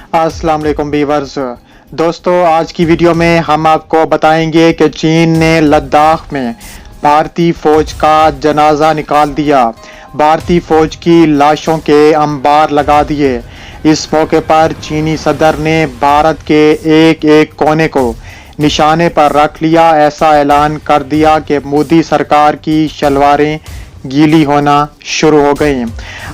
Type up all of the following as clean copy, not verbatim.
अस्सलाम वालेकुम व्यूअर्स। दोस्तों, आज की वीडियो में हम आपको बताएंगे कि चीन ने लद्दाख में भारतीय फौज का जनाजा निकाल दिया। भारतीय फौज की लाशों के अंबार लगा दिए। इस मौके पर चीनी सदर ने भारत के एक एक कोने को निशाने पर रख लिया। ऐसा ऐलान कर दिया कि मोदी सरकार की शलवारें गीली होना शुरू हो गई।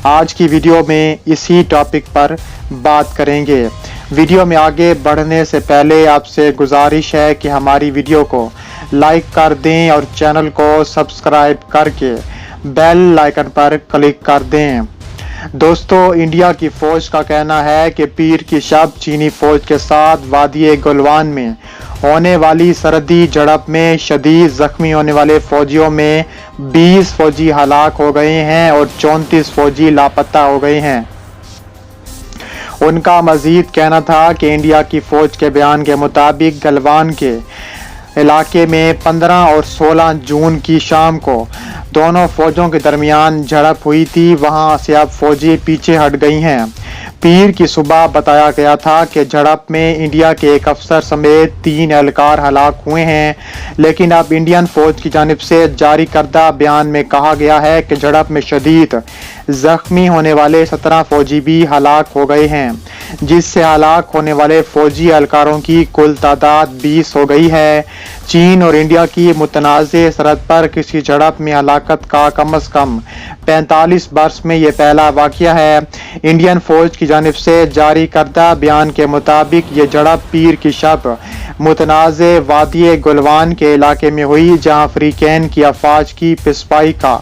आज की वीडियो में इसी टॉपिक पर बात करेंगे। वीडियो में आगे बढ़ने से पहले आपसे गुजारिश है कि हमारी वीडियो को लाइक कर दें और चैनल को सब्सक्राइब करके बेल आइकन पर क्लिक कर दें। दोस्तों, इंडिया की फौज का कहना है कि पीर की शब चीनी फौज के साथ वादी गलवान में होने वाली सरहदी झड़प में शदीद जख्मी होने वाले फौजियों में 20 फौजी हलाक हो गए हैं और 34 फौजी लापता हो गए हैं। उनका मजीद कहना था कि इंडिया की फौज के बयान के मुताबिक गलवान के इलाके में 15 और 16 जून की शाम को दोनों फौजों के दरमियान झड़प हुई थी। वहां से अब फौजी पीछे हट गई हैं। पीर की सुबह बताया गया था कि झड़प में इंडिया के एक अफसर समेत 3 एहलकार हलाक हुए हैं, लेकिन अब इंडियन फौज की जानिब से जारी करदा बयान में कहा गया है कि झड़प में शदीद जख्मी होने वाले 17 फौजी भी हलाक हो गए हैं, जिससे हलाक होने वाले फौजी एहलकारों की कुल तादाद 20 हो गई है। चीन और इंडिया की मुतनाज़ सरहद पर किसी झड़प में हलाकत का कम अज़ कम 45 वर्ष में यह पहला वाक़या है। इंडियन फौज की जानिब से जारी करदा बयान के मुताबिक ये झड़प पीर की शब मुतनाज़ वादी गुलवान के इलाके में हुई, जहां अफ्रीकैन की अफवाज की पिसपाई का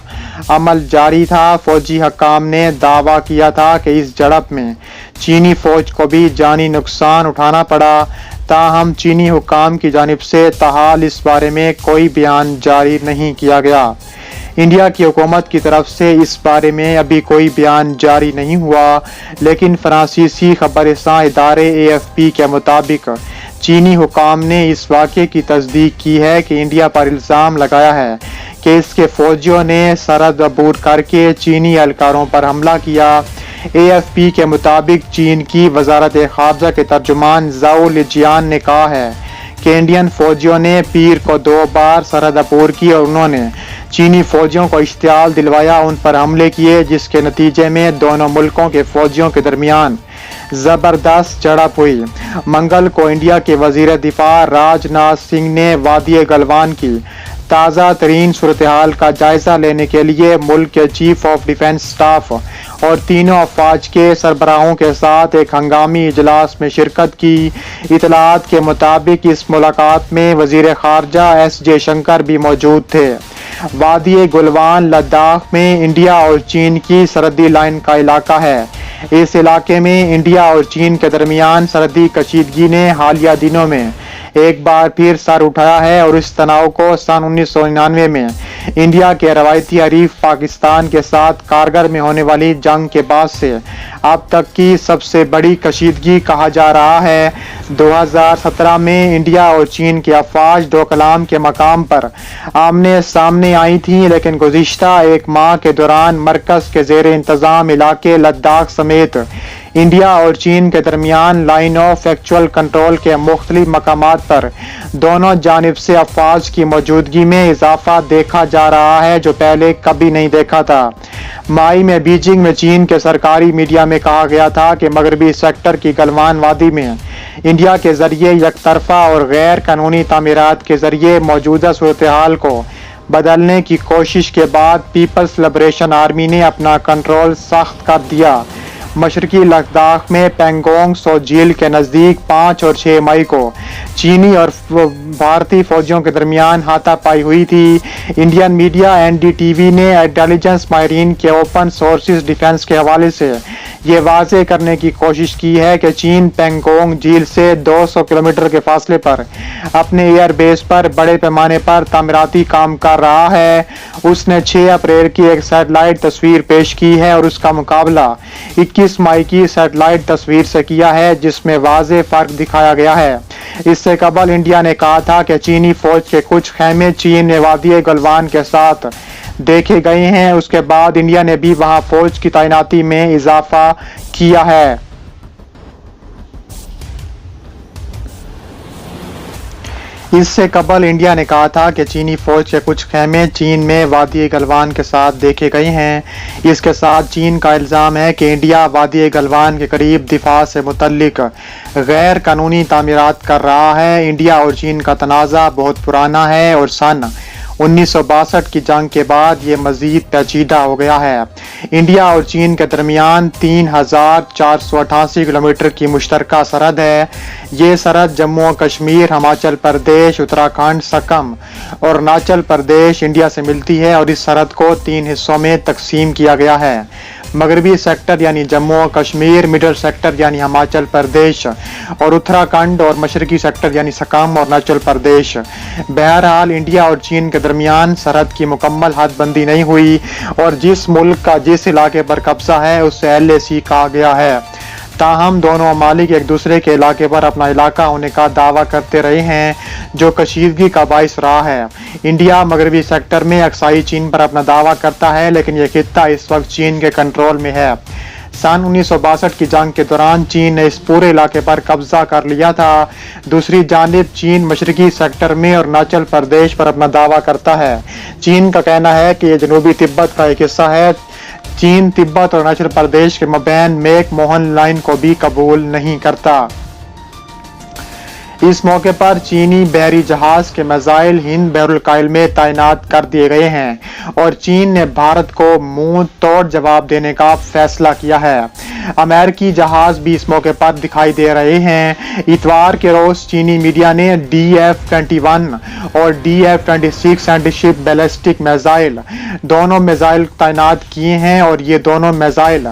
अमल जारी था। फौजी हकाम ने दावा किया था कि इस झड़प में चीनी फौज को भी जानी नुकसान उठाना पड़ा। ताहम चीनी हुकाम की जानिब से ताहाल इस बारे में कोई बयान जारी नहीं किया गया। इंडिया की हुकूमत की तरफ से इस बारे में अभी कोई बयान जारी नहीं हुआ, लेकिन फ्रांसीसी खबरसां इदारे AFP के मुताबिक चीनी हुकाम ने इस वाक़े की तस्दीक की है कि इंडिया पर इल्ज़ाम लगाया है कि इसके फौजियों ने सरहद अबूर करके चीनी एहलकारों पर हमला किया। AFP के मुताबिक चीन की वजारत ख़ारजा के तर्जुमान ज़ाओ लिजियान ने कहा है कि इंडियन फौजियों ने पीर को 2 बार सरहद अबूर की और उन्होंने चीनी फौजियों को इश्तियाल दिलवाया, उन पर हमले किए, जिसके नतीजे में दोनों मुल्कों के फौजियों के दरमियान जबरदस्त झड़प हुई। मंगल को इंडिया के वजीर दिफा राजनाथ सिंह ने वादी गलवान की ताज़ा तरीन सूरत हाल का जायजा लेने के लिए मुल्क के चीफ ऑफ डिफेंस स्टाफ और तीनों अफवाज के सरबराहों के साथ एक हंगामी इजलास में शिरकत की। इतलात के मुताबिक इस मुलाकात में वजीर खारजा S जयशंकर भी मौजूद थे। वादी गुलवान लद्दाख में इंडिया और चीन की सरहदी लाइन का इलाका है। इस इलाके में इंडिया और चीन के दरमियान सरहदी कशीदगी ने हालिया दिनों में एक बार फिर सर उठाया है और इस तनाव को सन 1999 में इंडिया के रवायती हरीफ पाकिस्तान के साथ कारगिल में होने वाली जंग के बाद से अब तक की सबसे बड़ी कशीदगी कहा जा रहा है। 2017 में इंडिया और चीन की अफवाज डोकलाम के मकाम पर आमने सामने आई थी, लेकिन गुज़िश्ता एक माह के दौरान मरकज के ज़ेर इंतज़ाम इलाके लद्दाख समेत इंडिया और चीन के दरमियान लाइन ऑफ एक्चुअल कंट्रोल के मुख्तलिफ मकामात पर दोनों जानिब से अफवाज की मौजूदगी में इजाफा देखा जा रहा है, जो पहले कभी नहीं देखा था। मई में बीजिंग में चीन के सरकारी मीडिया में कहा गया था कि मगरबी सेक्टर की गलवान वादी में इंडिया के जरिए यकतरफा और गैर कानूनी तामीरात के जरिए मौजूदा सूरत हाल को बदलने की कोशिश के बाद पीपल्स लिबरेशन आर्मी ने अपना कंट्रोल सख्त कर दिया। मशरकी लद्दाख में पेंगोंग सो झील के नज़दीक 5 और 6 मई को चीनी और भारतीय फौजियों के दरमियान हाथापाई हुई थी। इंडियन मीडिया NDTV ने इंटेलिजेंस माहिरीन के ओपन सोर्सेज डिफेंस के हवाले से ये वाज़े करने की कोशिश की है कि चीन पेंगोंग झील से 200 किलोमीटर के फासले पर अपने एयर बेस पर बड़े पैमाने पर तामीराती काम कर रहा है। उसने 6 अप्रैल की एक सैटेलाइट तस्वीर पेश की है और उसका मुकाबला 21 मई की सैटेलाइट तस्वीर से किया है, जिसमें वाज़े फर्क दिखाया गया है। इससे कबल इंडिया ने कहा था कि चीनी फौज के कुछ खेमे चीन ने वादी गलवान के साथ देखे गए हैं। उसके बाद इंडिया ने भी वहां फौज की तैनाती में इजाफा किया है। इससे कबल इंडिया ने कहा था कि चीनी फौज के कुछ खेमे चीन में वादी गलवान के साथ देखे गए हैं। इसके साथ चीन का इल्ज़ाम है कि इंडिया वादी गलवान के करीब दिफा से मुतल्लिक गैर कानूनी तामीरात कर रहा है। इंडिया और चीन का तनाज़ा बहुत पुराना है और सन 1962 की जंग के बाद ये मजीद पेचीदा हो गया है। इंडिया और चीन के दरमियान 3488 किलोमीटर की मुश्तरका सरहद है। ये सरहद जम्मू और कश्मीर, हिमाचल प्रदेश, उत्तराखंड, सकम और अरुणाचल प्रदेश इंडिया से मिलती है और इस सरहद को 3 हिस्सों में तकसीम किया गया है। मगरबी सेक्टर यानी जम्मू और कश्मीर, मिडल सेक्टर यानी हिमाचल प्रदेश और उत्तराखंड और मशरकी सेक्टर यानी सकम और अरुणाचल प्रदेश। बहरहाल इंडिया और चीन के दरमियान सरहद की मुकम्मल हदबंदी नहीं हुई और जिस मुल्क का जिस इलाके पर कब्जा है उसे LAC कहा गया है। ताहम दोनों ममालिक एक दूसरे के इलाके पर अपना इलाका होने का दावा करते रहे हैं, जो कशीदगी का बाइस रहा है। इंडिया मगरबी सेक्टर में अक्साई चीन पर अपना दावा करता है, लेकिन यह खित्ता इस वक्त चीन के कंट्रोल में है। सन 1962 की जंग के दौरान चीन ने इस पूरे इलाके पर कब्जा कर लिया था। दूसरी जानिब चीन मशरकी सेक्टर में और अरुणाचल प्रदेश पर अपना दावा करता है। चीन का कहना है कि यह जनूबी तिब्बत का एक हिस्सा है। चीन तिब्बत और अरुणाचल प्रदेश के मबैन मेक मोहन लाइन को भी कबूल नहीं करता। इस मौके पर चीनी बहरी जहाज के मिसाइल हिंद बहरुल में तैनात कर दिए गए हैं और चीन ने भारत को मुंह तोड़ जवाब देने का फैसला किया है। अमेरिकी जहाज भी इस मौके पर दिखाई दे रहे हैं। इतवार के रोज चीनी मीडिया ने DF-21 और DF-26 एंटीशिप बैलिस्टिक मिसाइल दोनों मिसाइल तैनात किए हैं और ये दोनों मिसाइल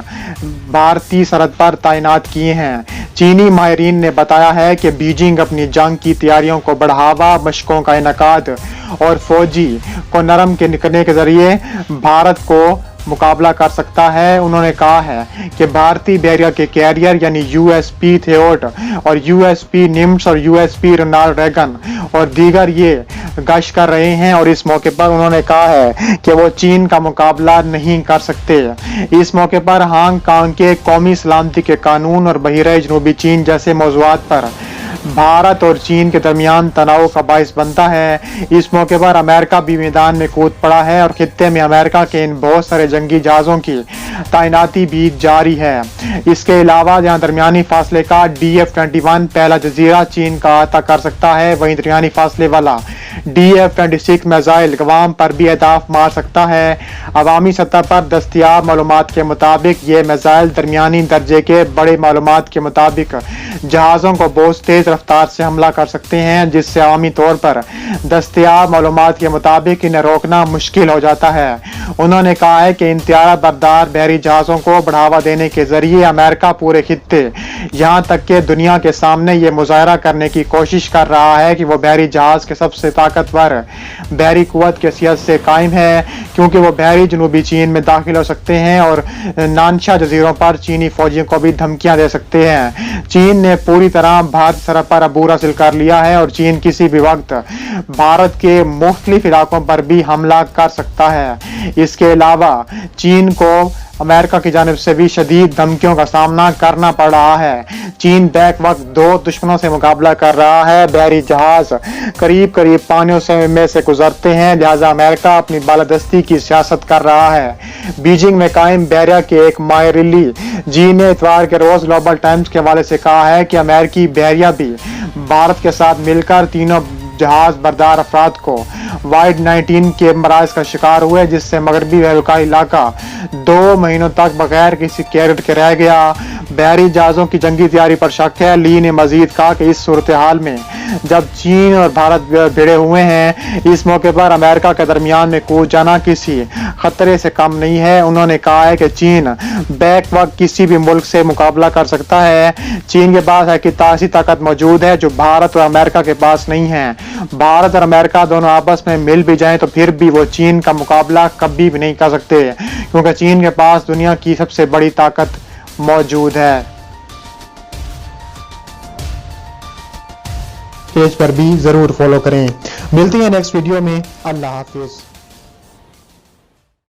भारतीय सरहद पर तैनात किए हैं। चीनी माहिरीन ने बताया है कि बीजिंग अपनी जंग की तैयारियों को बढ़ावा, मशकों का इनकाद और फौजी को नरम करने के जरिए भारत को मुकाबला कर सकता है। उन्होंने कहा है कि भारतीय बैरियर के कैरियर यानी USP थियोट और USP निम्स और USP रोनाल्ड रेगन और दीगर ये गश्त कर रहे हैं और इस मौके पर उन्होंने कहा है कि वो चीन का मुकाबला नहीं कर सकते। इस मौके पर हांगकांग के कौमी सलामती के कानून और बहिरे जनूबी चीन जैसे मौज़ूआत पर भारत और चीन के दरमियान तनाव का बाइस बनता है। इस मौके पर अमेरिका भी मैदान में कूद पड़ा है और खित्ते में अमेरिका के इन बहुत सारे जंगी जहाज़ों की तैनाती भी जारी है। इसके अलावा जहां दरमियानी फासले का DF-21 पहला जजीरा चीन का अहाता कर सकता है, वहीं दरमियानी फासले वाला DF-26 मिसाइल गवाम पर भी अहदाफ मार सकता है। अवामी सतह पर दस्तियाब मालूमात के मुताबिक ये मिसाइल दरमियानी दर्जे के बड़े मालूमात के मुताबिक जहाज़ों को बहुत तेज रफ्तार से हमला कर सकते हैं, जिससे आमी तौर पर दस्तियाब मालूमात के मुताबिक इन्हें रोकना मुश्किल हो जाता है। उन्होंने कहा है कि इन त्यारा बरदार बहरी जहाज़ों को बढ़ावा देने के जरिए अमेरिका पूरे खित्ते यहाँ तक कि दुनिया के सामने ये मुजाहरा करने की कोशिश कर रहा है कि वो बहरी जहाज़ के सबसे ताकतवर बहरी कुव्वत की हैसियत से कायम है, क्योंकि वो बहरी जनूबी चीन में दाखिल हो सकते हैं और नानशा जजीरों पर चीनी फौजियों को भी धमकियां दे सकते हैं। चीन ने पूरी तरह भारत सरहद पर अबूर हासिल कर लिया है और चीन किसी भी वक्त भारत के मुख्तलिफ इलाकों पर भी हमला कर सकता है। इसके अलावा चीन को अमेरिका की जानिब से भी शदीद धमकियों का सामना करना पड़ रहा है। चीन बैक वक्त 2 दुश्मनों से मुकाबला कर रहा है। बहरी जहाज करीब करीब पानियों में से गुजरते हैं, लिहाजा अमेरिका अपनी बालादस्ती की सियासत कर रहा है। बीजिंग में कायम बैरियर के एक मायरिली जी ने इतवार के रोज ग्लोबल टाइम्स के हवाले से कहा है कि अमेरिकी बहरिया भी भारत के साथ मिलकर तीनों जहाज बरदार अफराद को कोविड-19 के मराज का शिकार हुए, जिससे मगरबी बहरुल इलाका 2 महीनों तक बगैर किसी कैडेट के रह गया। बहरी जहाज़ों की जंगी तैयारी पर शक है। ली ने मजीद कहा कि इस सूरत हाल में जब चीन और भारत भिड़े हुए हैं, इस मौके पर अमेरिका के दरमियान में कूद जाना किसी खतरे से कम नहीं है। उन्होंने कहा है कि चीन बैक वक्त किसी भी मुल्क से मुकाबला कर सकता है। चीन के पास ऐसी ताकत मौजूद है जो भारत और अमेरिका के पास नहीं है। भारत और अमेरिका दोनों आपस में मिल भी जाएं तो फिर भी वो चीन का मुकाबला कभी भी नहीं कर सकते, क्योंकि चीन के पास दुनिया की सबसे बड़ी ताकत मौजूद है। पेज पर भी जरूर फॉलो करें। मिलते हैं नेक्स्ट वीडियो में। अल्लाह हाफिज।